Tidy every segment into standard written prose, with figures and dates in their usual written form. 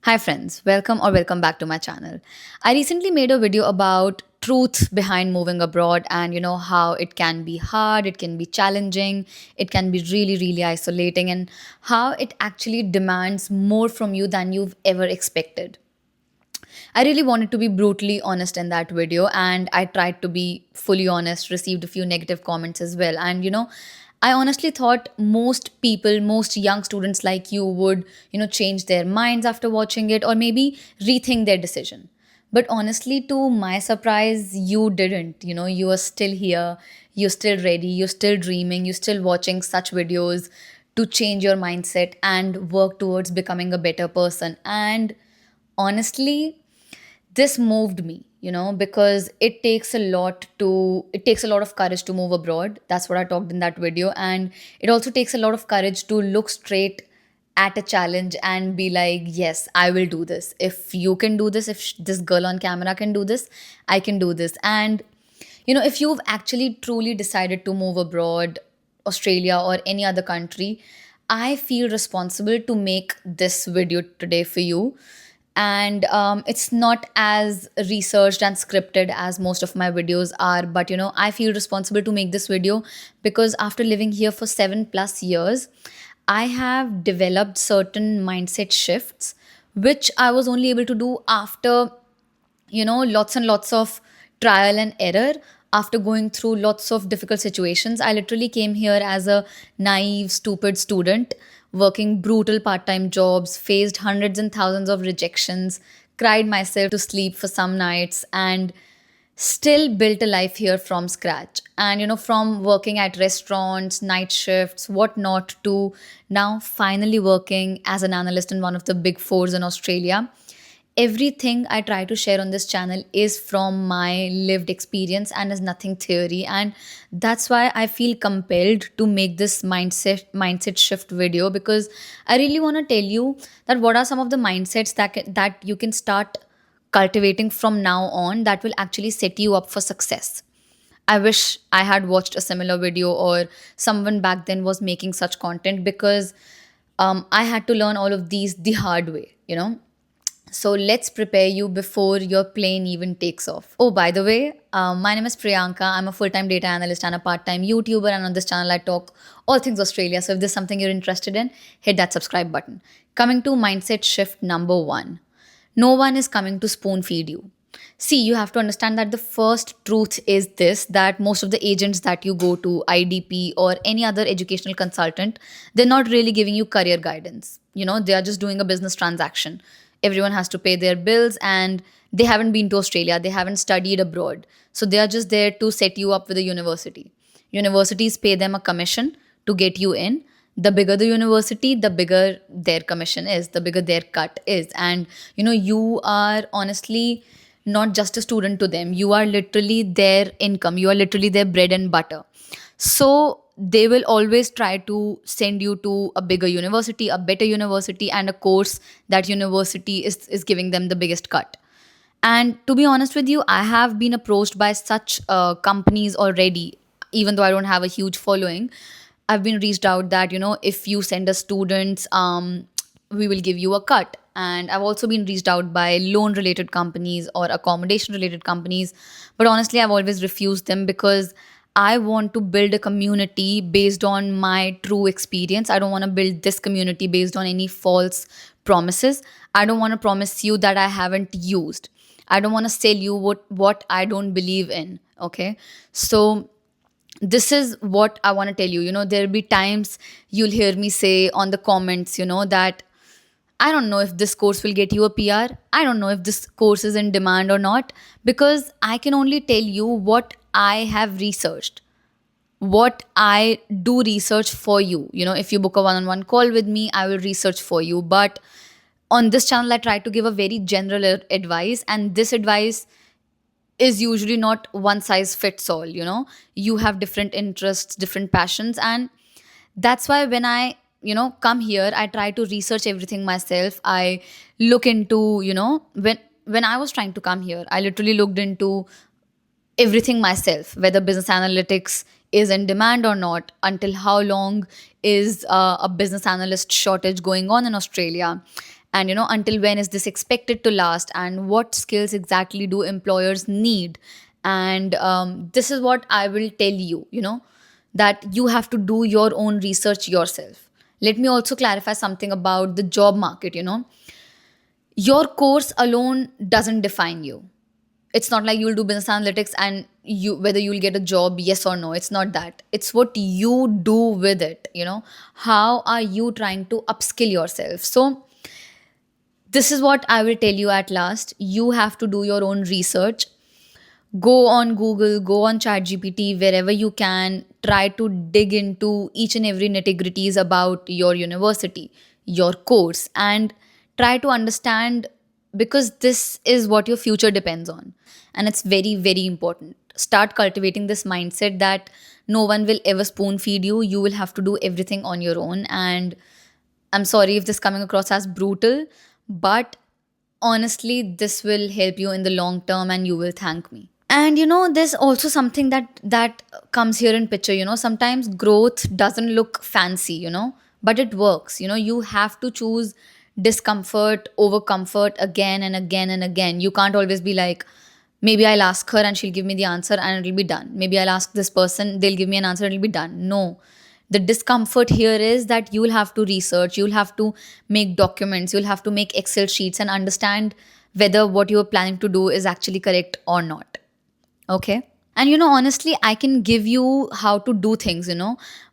Hi friends, welcome back to my channel. I recently made a video about truth behind moving abroad and how it can be hard, it can be challenging, it can be really isolating and how it actually demands more from you than you've ever expected. I really wanted to be brutally honest in that video, and I tried to be fully honest, received a few negative comments as well. And I honestly thought most people, most young students like you would, change their minds after watching it or maybe rethink their decision. But honestly, to my surprise, you didn't. You are still here, you're still ready, you're still dreaming, you're still watching such videos to change your mindset and work towards becoming a better person. And honestly, this moved me, because it takes a lot of courage to move abroad. That's what I talked in that video. And it also takes a lot of courage to look straight at a challenge and be like, yes, I will do this. If you can do this, if this girl on camera can do this, I can do this. And if you've actually truly decided to move abroad, Australia or any other country, I feel responsible to make this video today for you. And it's not as researched and scripted as most of my videos are, but I feel responsible to make this video because after living here for 7+ years, I have developed certain mindset shifts which I was only able to do after lots and lots of trial and error. After going through lots of difficult situations, I literally came here as a naive stupid student, working brutal part-time jobs, faced hundreds and thousands of rejections, cried myself to sleep for some nights, and still built a life here from scratch. And from working at restaurants, night shifts, whatnot, to now finally working as an analyst in one of the big fours in Australia. Everything I try to share on this channel is from my lived experience and is nothing theory. And that's why I feel compelled to make this mindset shift video, because I really want to tell you that what are some of the mindsets that you can start cultivating from now on that will actually set you up for success. I wish I had watched a similar video or someone back then was making such content, because I had to learn all of these the hard way. So let's prepare you before your plane even takes off. Oh, by the way, my name is Priyanka. I'm a full time data analyst and a part time YouTuber. And on this channel, I talk all things Australia. So if there's something you're interested in, hit that subscribe button. Coming to mindset shift number one, no one is coming to spoon feed you. See, you have to understand that the first truth is this, that most of the agents that you go to, IDP or any other educational consultant, they're not really giving you career guidance. They are just doing a business transaction. Everyone has to pay their bills, and they haven't been to Australia, they haven't studied abroad. So they are just there to set you up with a university. Universities pay them a commission to get you in. The bigger the university, the bigger their commission is, the bigger their cut is. And you are honestly not just a student to them, you are literally their income, you are literally their bread and butter. So they will always try to send you to a bigger university, a better university, and a course that university is giving them the biggest cut. And to be honest with you, I have been approached by such companies already. Even though I don't have a huge following, I've been reached out that if you send us students, we will give you a cut. And I've also been reached out by loan related companies or accommodation related companies, but honestly I've always refused them, because I want to build a community based on my true experience. I don't want to build this community based on any false promises. I don't want to promise you that I haven't used. I don't want to sell you what I don't believe in. Okay. So this is what I want to tell you. There'll be times you'll hear me say on the comments, that I don't know if this course will get you a PR. I don't know if this course is in demand or not, because I can only tell you what I have researched, what I do research for you. If you book a one on one call with me, I will research for you. But on this channel, I try to give a very general advice, and this advice is usually not one size fits all. You have different interests, different passions, and that's why when I come here, I try to research everything myself. I look into, when I was trying to come here, I literally looked into everything myself, whether business analytics is in demand or not, until how long is a business analyst shortage going on in Australia. And until when is this expected to last, and what skills exactly do employers need? And this is what I will tell you, that you have to do your own research yourself. Let me also clarify something about the job market. Your course alone doesn't define you. It's not like you'll do business analytics and you whether you'll get a job, yes or no. It's not that. It's what you do with it. How are you trying to upskill yourself? So this is what I will tell you at last. You have to do your own research. Go on Google, go on ChatGPT, wherever you can. Try to dig into each and every nitty-gritties about your university, your course, and try to understand, because this is what your future depends on. And it's very, very important. Start cultivating this mindset that no one will ever spoon feed you. You will have to do everything on your own. And I'm sorry if this coming across as brutal, but honestly, this will help you in the long term and you will thank me. And there's also something that comes here in picture. Sometimes growth doesn't look fancy, but it works. You have to choose discomfort over comfort again and again and again. You can't always be like, maybe I'll ask her and she'll give me the answer and it'll be done. Maybe I'll ask this person, they'll give me an answer, it'll be done. No. The discomfort here is that you'll have to research, you'll have to make documents, you'll have to make Excel sheets and understand whether what you're planning to do is actually correct or not. Okay. And honestly, I can give you how to do things.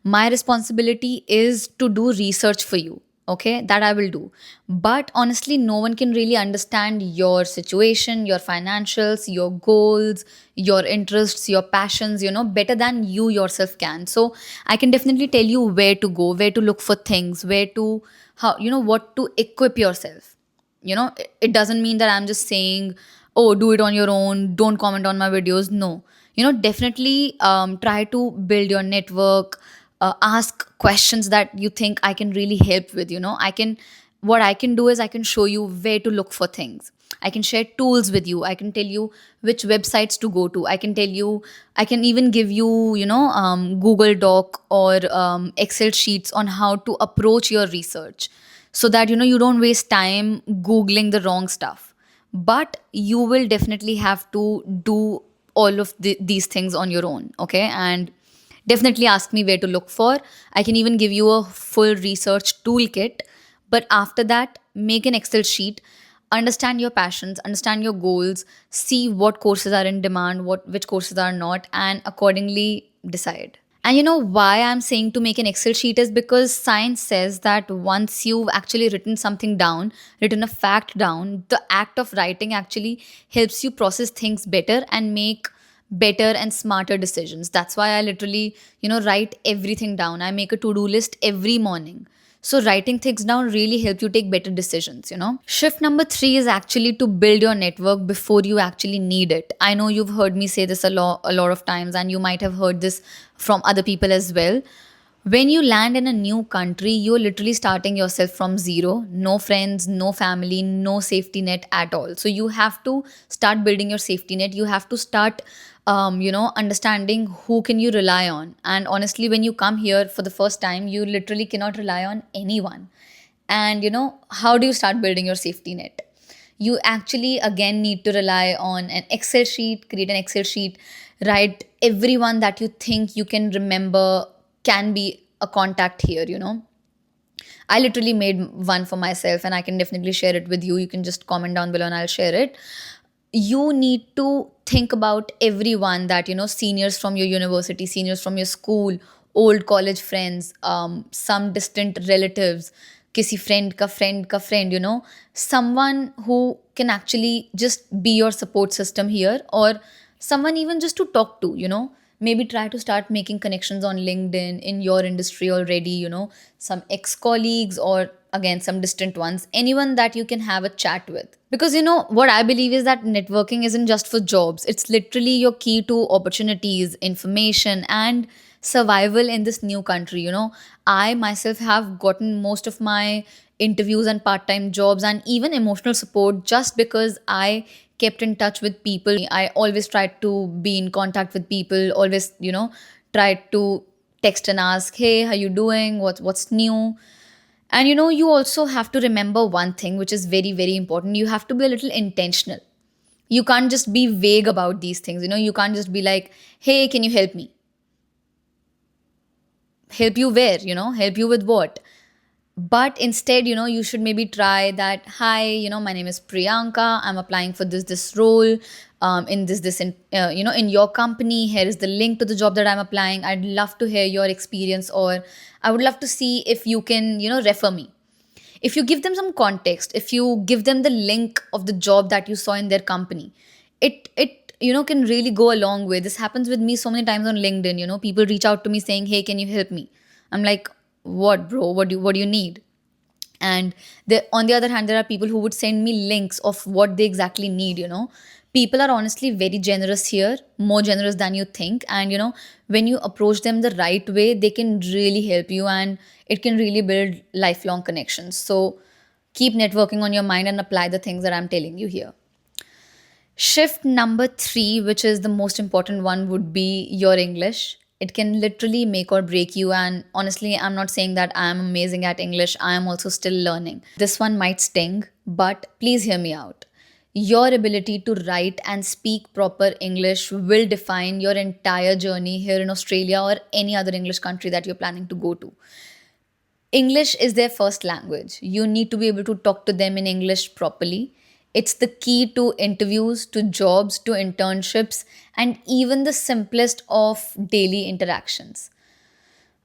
My responsibility is to do research for you. Okay. That I will do. But honestly, no one can really understand your situation, your financials, your goals, your interests, your passions, better than you yourself can. So I can definitely tell you where to go, where to look for things, where to, how, what to equip yourself. It doesn't mean that I'm just saying, oh, do it on your own, don't comment on my videos. No. Definitely try to build your network. Ask questions that you think I can really help with. What I can do is I can show you where to look for things. I can share tools with you. I can tell you which websites to go to. I can tell you, I can even give you, Google Doc or Excel sheets on how to approach your research, so that you don't waste time Googling the wrong stuff. But you will definitely have to do all of these things on your own. Okay. And definitely ask me where to look for. I can even give you a full research toolkit. But after that, make an Excel sheet, understand your passions, understand your goals, see what courses are in demand, which courses are not, and accordingly decide. And why I'm saying to make an Excel sheet is because science says that once you've actually written something down, written a fact down, the act of writing actually helps you process things better and make better and smarter decisions. That's why I literally, write everything down. I make a to-do list every morning. So writing things down really help you take better decisions. Shift number 3 is actually to build your network before you actually need it. I know you've heard me say this a lot of times, and you might have heard this from other people as well. When you land in a new country, you're literally starting yourself from zero. No friends, no family, no safety net at all. So you have to start building your safety net. You have to start, understanding who can you rely on. And honestly, when you come here for the first time, you literally cannot rely on anyone. And how do you start building your safety net? You actually again need to rely on an Excel sheet. Create an Excel sheet, write everyone that you think you can remember can be a contact here. I literally made one for myself and I can definitely share it with you. You can just comment down below and I'll share it. You need to think about everyone that, seniors from your university, seniors from your school, old college friends, some distant relatives, kisi friend ka friend, someone who can actually just be your support system here, or someone even just to talk to. Maybe try to start making connections on LinkedIn in your industry already, some ex colleagues, or again some distant ones, anyone that you can have a chat with. Because what I believe is that networking isn't just for jobs, it's literally your key to opportunities, information, and survival in this new country. I myself have gotten most of my interviews and part-time jobs and even emotional support just because I kept in touch with people. I always tried to be in contact with people, always, tried to text and ask, hey, how you doing, what's new. And you also have to remember one thing which is very, very important. You have to be a little intentional. You can't just be vague about these things. You can't just be like, hey, can you help me? Help you where? Help you with what? But instead, you should maybe try that. Hi, my name is Priyanka. I'm applying for this role, in this in your company. Here is the link to the job that I'm applying. I'd love to hear your experience, or I would love to see if you can refer me. If you give them some context, if you give them the link of the job that you saw in their company, it can really go a long way. This happens with me so many times on LinkedIn. People reach out to me saying, hey, can you help me? I'm like, what, bro? What do you need? And on the other hand, there are people who would send me links of what they exactly need. People are honestly very generous here, more generous than you think. And when you approach them the right way, they can really help you, and it can really build lifelong connections. So keep networking on your mind and apply the things that I'm telling you here. Shift number 3, which is the most important one, would be your English. It can literally make or break you. And honestly, I'm not saying that I'm amazing at English. I am also still learning. This one might sting, but please hear me out. Your ability to write and speak proper English will define your entire journey here in Australia or any other English country that you're planning to go to. English is their first language. You need to be able to talk to them in English properly. It's the key to interviews, to jobs, to internships, and even the simplest of daily interactions.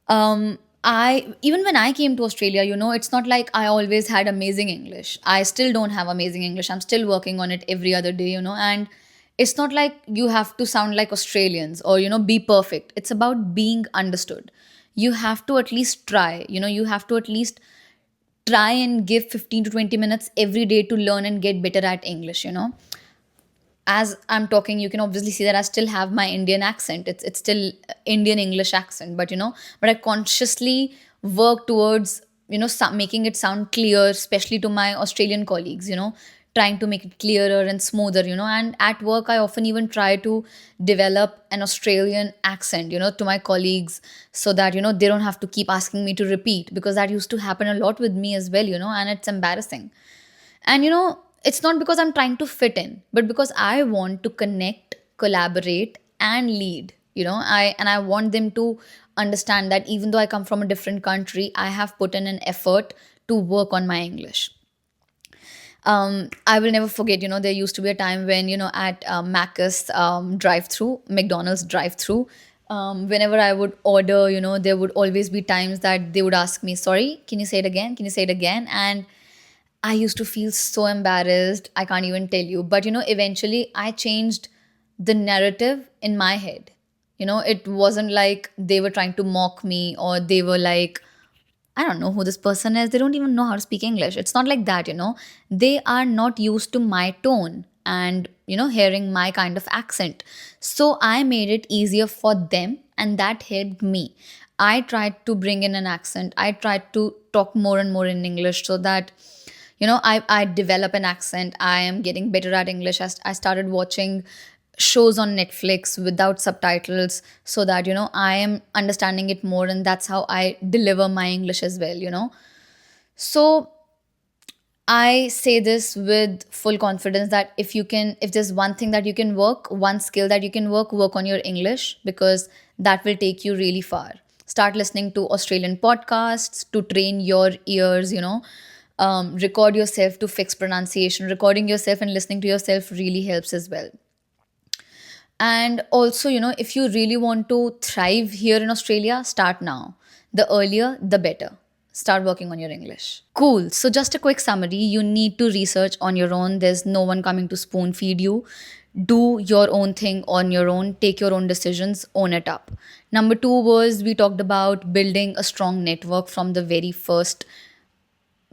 I Even when I came to Australia, it's not like I always had amazing English. I still don't have amazing English. I'm still working on it every other day, and it's not like you have to sound like Australians or be perfect. It's about being understood. You have to at least try. You have to at least try and give 15 to 20 minutes every day to learn and get better at English. As I'm talking, you can obviously see that I still have my Indian accent. It's still Indian English accent, but I consciously work towards making it sound clear, especially to my Australian colleagues. Trying to make it clearer and smoother. And at work, I often even try to develop an Australian accent. To my colleagues, so that they don't have to keep asking me to repeat, because that used to happen a lot with me as well. And it's embarrassing. And it's not because I'm trying to fit in, but because I want to connect, collaborate, and lead. I want them to understand that even though I come from a different country, I have put in an effort to work on my English. I will never forget, there used to be a time when, at Macca's McDonald's drive through, whenever I would order, there would always be times that they would ask me, sorry, can you say it again? Can you say it again? And I used to feel so embarrassed. I can't even tell you. But, eventually I changed the narrative in my head. It wasn't like they were trying to mock me, or they were like, I don't know who this person is. They don't even know how to speak English. It's not like that. They are not used to my tone and, hearing my kind of accent. So I made it easier for them, and that helped me. I tried to bring in an accent. I tried to talk more and more in English, so that I develop an accent. I am getting better at English. I started watching shows on Netflix without subtitles, so that I am understanding it more, and that's how I deliver my English as well. So I say this with full confidence that if there's one thing that you can work, one skill that you can work on your English, because that will take you really far. Start listening to Australian podcasts to train your ears. Record yourself to fix pronunciation. Recording yourself and listening to yourself really helps as well. And also, if you really want to thrive here in Australia, start now. The earlier, the better. Start working on your English. Cool. So, just a quick summary: you need to research on your own. There's no one coming to spoon feed you. Do your own thing on your own. Take your own decisions. Own it up. Number 2 was, we talked about building a strong network from the very first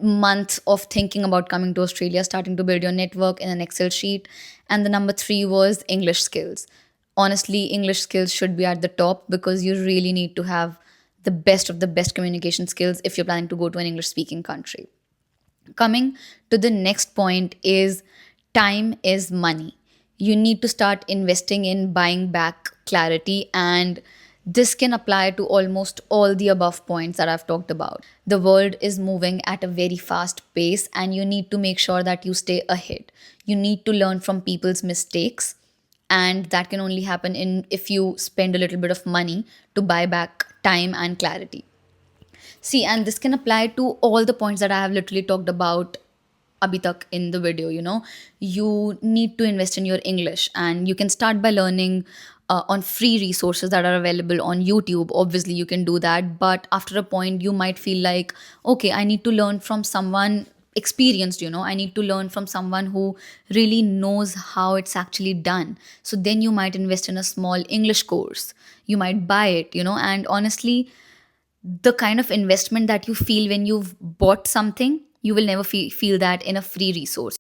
month of thinking about coming to Australia, starting to build your network in an Excel sheet. And the number 3 was English skills. Honestly, English skills should be at the top, because you really need to have the best of the best communication skills if you're planning to go to an English speaking country. Coming to the next point is, time is money. You need to start investing in buying back clarity and This can apply to almost all the above points that I've talked about. The world is moving at a very fast pace, and you need to make sure that you stay ahead. You need to learn from people's mistakes, and that can only happen in if you spend a little bit of money to buy back time and clarity. See, and this can apply to all the points that I have literally talked about abhi tak in the video. You need to invest in your English, and you can start by learning on free resources that are available on YouTube. Obviously, you can do that, but after a point, you might feel like, okay, I need to learn from someone experienced. I need to learn from someone who really knows how it's actually done. So then you might invest in a small English course. You might buy it, and honestly, the kind of investment that you feel when you've bought something, you will never feel that in a free resource.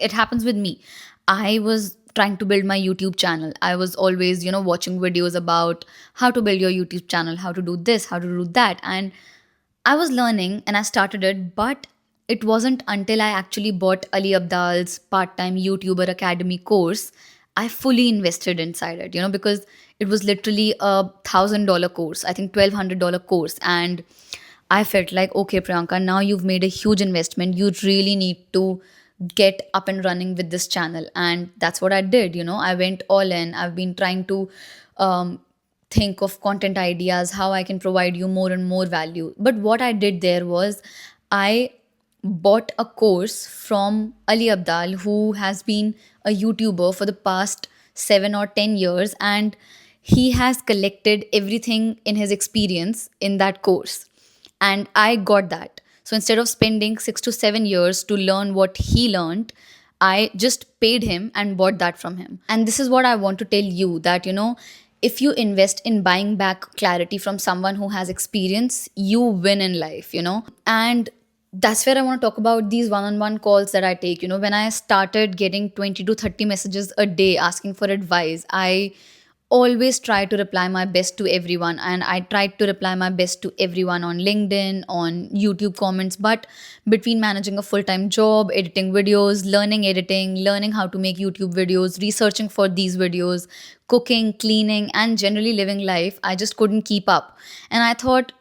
It happens with me. I was trying to build my YouTube channel. I was always, watching videos about how to build your YouTube channel, how to do this, how to do that. And I was learning and I started it, but it wasn't until I actually bought Ali Abdal's part time YouTuber Academy course, I fully invested inside it, because it was literally $1,000 course, I think $1,200 course. And I felt like, okay, Priyanka, now you've made a huge investment. You really need to get up and running with this channel. And that's what I did. I went all in. I've been trying to um, think of content ideas, how I can provide you more and more value. But what I did there was I bought a course from Ali Abdal, who has been a YouTuber for the past 7 or 10 years, and he has collected everything in his experience in that course. And I got that. So instead of spending 6 to 7 years to learn what he learned, I just paid him and bought that from him. And this is what I want to tell you, that, if you invest in buying back clarity from someone who has experience, you win in life. And that's where I want to talk about these one on one calls that I take. When I started getting 20 to 30 messages a day asking for advice, I always try to reply my best to everyone. And I tried to reply my best to everyone on LinkedIn, on YouTube comments. But between managing a full time job, editing videos, learning editing, learning how to make YouTube videos, researching for these videos, cooking, cleaning, and generally living life, I just couldn't keep up. And I thought,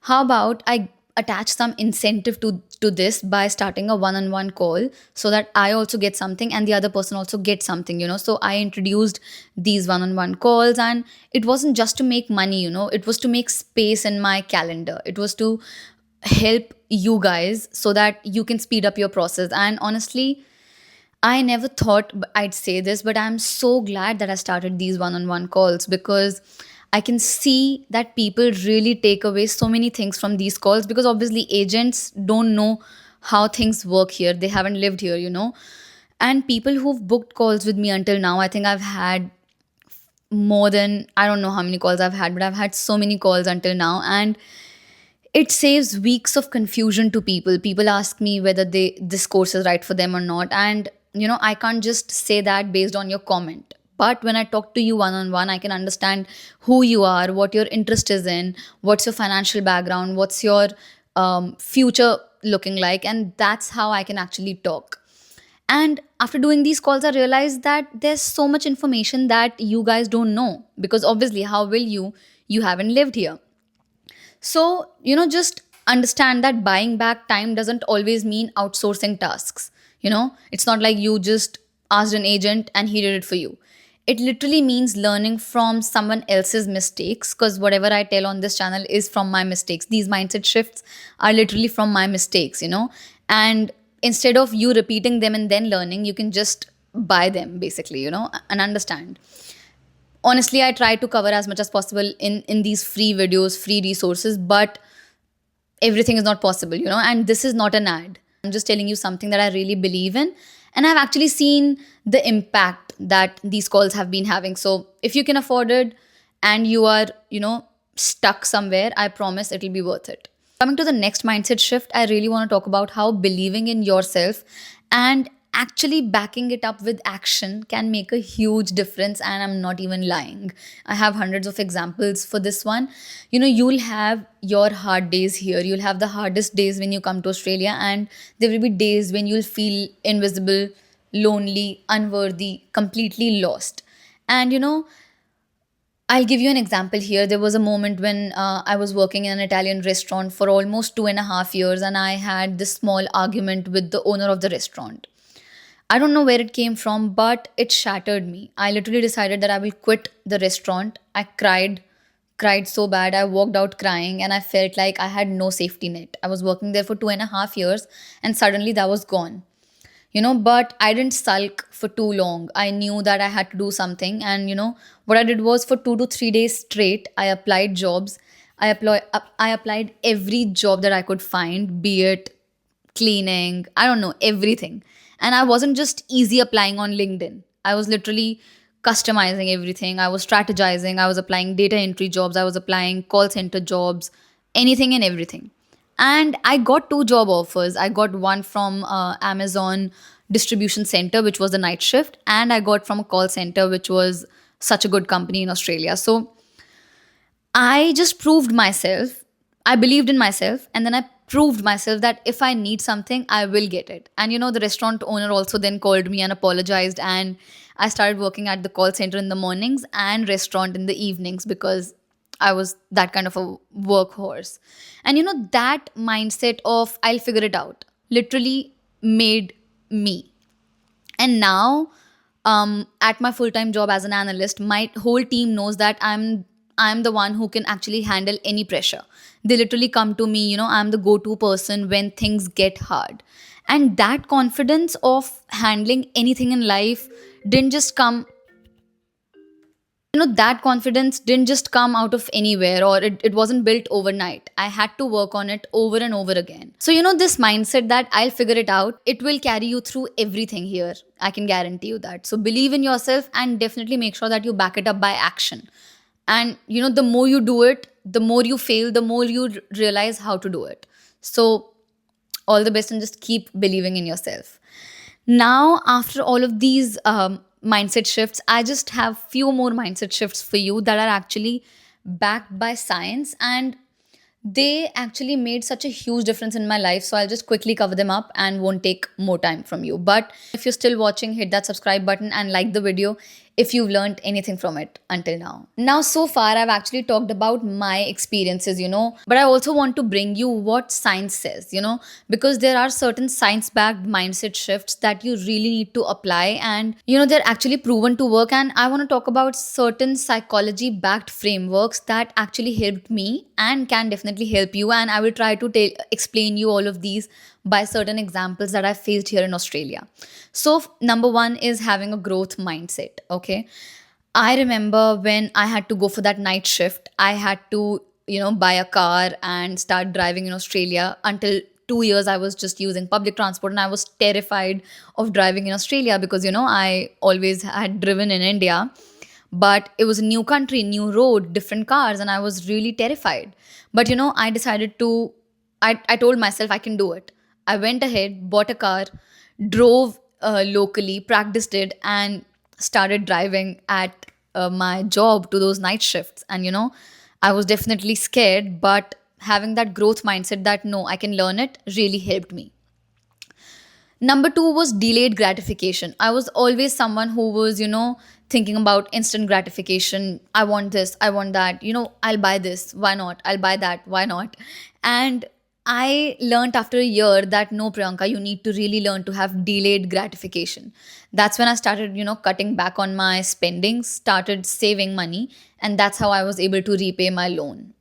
how about I attach some incentive to this by starting a one-on-one call, so that I also get something and the other person also gets something. So I introduced these one-on-one calls, and it wasn't just to make money. It was to make space in my calendar. It was to help you guys so that you can speed up your process. And honestly, I never thought I'd say this, but I'm so glad that I started these one on one calls, because I can see that people really take away so many things from these calls, because obviously agents don't know how things work here. They haven't lived here. And people who've booked calls with me until now, I think I've had more than, I don't know how many calls I've had, but I've had so many calls until now. And it saves weeks of confusion to people. People ask me whether this course is right for them or not. And I can't just say that based on your comment. But when I talk to you one on one, I can understand who you are, what your interest is in, what's your financial background, what's your future looking like. And that's how I can actually talk. And after doing these calls, I realized that there's so much information that you guys don't know, because obviously, how will you? You haven't lived here. So, just understand that buying back time doesn't always mean outsourcing tasks. It's not like you just asked an agent and he did it for you. It literally means learning from someone else's mistakes, because whatever I tell on this channel is from my mistakes. These mindset shifts are literally from my mistakes. And instead of you repeating them and then learning, you can just buy them basically, and understand. Honestly, I try to cover as much as possible in these free videos, free resources, but everything is not possible. And this is not an ad. I'm just telling you something that I really believe in, and I've actually seen the impact that these calls have been having. So if you can afford it and you are stuck somewhere, I promise it'll be worth it. Coming to the next mindset shift, I really want to talk about how believing in yourself and actually backing it up with action can make a huge difference. And I'm not even lying. I have hundreds of examples for this one. You'll have your hard days here, you'll have the hardest days when you come to Australia, and there will be days when you'll feel invisible, lonely, unworthy, completely lost. And I'll give you an example here. There was a moment when I was working in an Italian restaurant for almost 2.5 years, and I had this small argument with the owner of the restaurant. I don't know where it came from, but it shattered me. I literally decided that I will quit the restaurant. I cried so bad. I walked out crying, and I felt like I had no safety net. I was working there for 2.5 years, and suddenly that was gone. But I didn't sulk for too long. I knew that I had to do something. And what I did was, for 2 to 3 days straight, I applied jobs. I applied every job that I could find, be it cleaning, I don't know, everything. And I wasn't just easy applying on LinkedIn. I was literally customizing everything. I was strategizing. I was applying data entry jobs. I was applying call center jobs, anything and everything. And I got two job offers. I got one from Amazon distribution center, which was the night shift, and I got from a call center, which was such a good company in Australia. So I just proved myself. I believed in myself, and then I proved myself that if I need something, I will get it. And the restaurant owner also then called me and apologized, and I started working at the call center in the mornings and restaurant in the evenings, because I was that kind of a workhorse. And that mindset of I'll figure it out literally made me. And now, at my full-time job as an analyst, my whole team knows that I'm the one who can actually handle any pressure. They literally come to me. I'm the go-to person when things get hard. And that confidence of handling anything in life didn't just come that confidence didn't just come out of anywhere, or it wasn't built overnight. I had to work on it over and over again. So this mindset that I'll figure it out, it will carry you through everything here. I can guarantee you that. So believe in yourself, and definitely make sure that you back it up by action. And the more you do it, the more you fail, the more you realize how to do it. So all the best, and just keep believing in yourself. Now, after all of these mindset shifts, I just have few more mindset shifts for you that are actually backed by science, and they actually made such a huge difference in my life. So I'll just quickly cover them up and won't take more time from you. But if you're still watching, hit that subscribe button and like the video if you've learned anything from it until now. Now, so far, I've actually talked about my experiences, but I also want to bring you what science says, because there are certain science backed mindset shifts that you really need to apply, and, they're actually proven to work. And I want to talk about certain psychology backed frameworks that actually helped me and can definitely help you. And I will try to explain you all of these by certain examples that I faced here in Australia. So, number one is having a growth mindset. Okay. I remember when I had to go for that night shift, I had to, buy a car and start driving in Australia. Until 2 years, I was just using public transport, and I was terrified of driving in Australia because, I always had driven in India. But it was a new country, new road, different cars, and I was really terrified. But, I decided to, I told myself I can do it. I went ahead, bought a car, drove locally, practiced it, and started driving at my job to those night shifts. And, I was definitely scared, but having that growth mindset that no, I can learn it really helped me. Number two was delayed gratification. I was always someone who was, thinking about instant gratification. I want this, I want that, I'll buy this, why not? I'll buy that, why not? And I learned after a year that no, Priyanka, you need to really learn to have delayed gratification. That's when I started, cutting back on my spending, started saving money, and that's how I was able to repay my loan.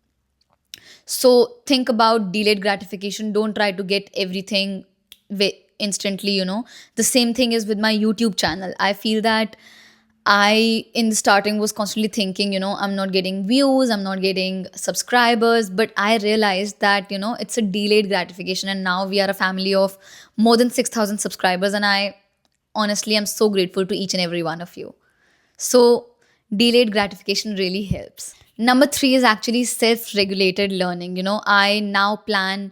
So think about delayed gratification. Don't try to get everything instantly, The same thing is with my YouTube channel. I feel that I, in the starting, was constantly thinking, I'm not getting views, I'm not getting subscribers. But I realized that, it's a delayed gratification. And now we are a family of more than 6,000 subscribers. And I honestly am so grateful to each and every one of you. So, delayed gratification really helps. Number three is actually self regulated learning. I now plan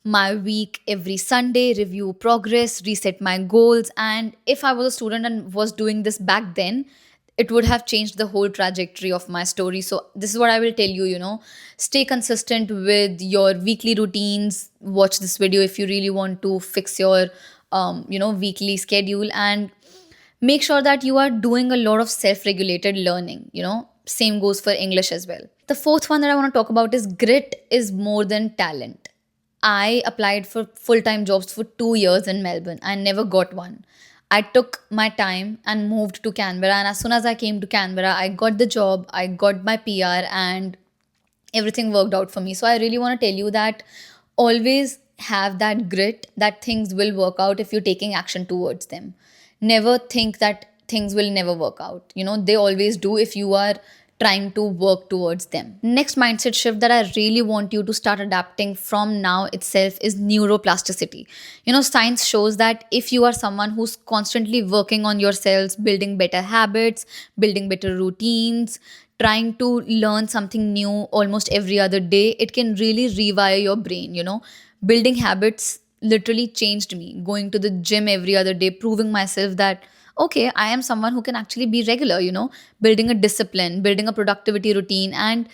my week every Sunday, review progress, reset my goals. And if I was a student and was doing this back then, it would have changed the whole trajectory of my story. So, this is what I will tell you, stay consistent with your weekly routines. Watch this video if you really want to fix your, weekly schedule, and make sure that you are doing a lot of self regulated learning. Same goes for English as well. The fourth one that I want to talk about is grit is more than talent. I applied for full time jobs for 2 years in Melbourne. I never got one. I took my time and moved to Canberra. And as soon as I came to Canberra, I got the job, I got my PR, and everything worked out for me. So I really want to tell you that always have that grit that things will work out if you're taking action towards them. Never think that things will never work out. They always do if you are trying to work towards them. Next mindset shift that I really want you to start adapting from now itself is neuroplasticity. Science shows that if you are someone who's constantly working on yourselves, building better habits, building better routines, trying to learn something new almost every other day, it can really rewire your brain. Building habits literally changed me. Going to the gym every other day, proving myself that okay, I am someone who can actually be regular, building a discipline, building a productivity routine, and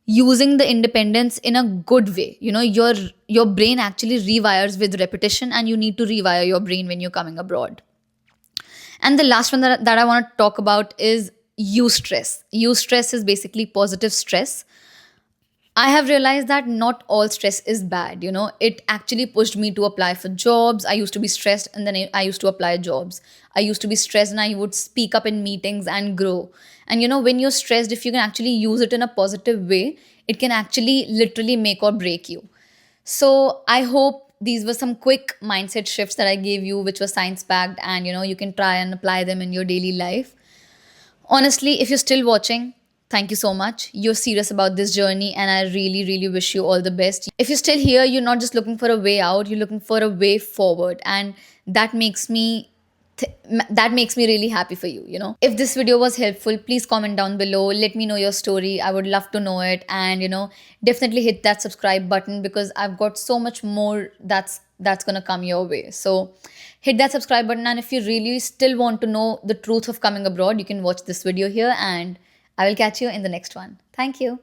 using the independence in a good way. Your brain actually rewires with repetition, and you need to rewire your brain when you're coming abroad. And the last one that I want to talk about is eustress. Eustress is basically positive stress. I have realized that not all stress is bad. It actually pushed me to apply for jobs. I used to be stressed and then I used to apply jobs. I used to be stressed and I would speak up in meetings and grow. And when you're stressed, if you can actually use it in a positive way, it can actually literally make or break you. So I hope these were some quick mindset shifts that I gave you, which were science backed, and you can try and apply them in your daily life. Honestly, if you're still watching, thank you so much. You're serious about this journey, and I really, really wish you all the best. If you're still here, you're not just looking for a way out, you're looking for a way forward, and that makes me that makes me really happy for you. If this video was helpful, please comment down below. Let me know your story. I would love to know it, and definitely hit that subscribe button because I've got so much more that's gonna come your way. So hit that subscribe button, and if you really still want to know the truth of coming abroad, you can watch this video here, and I will catch you in the next one. Thank you.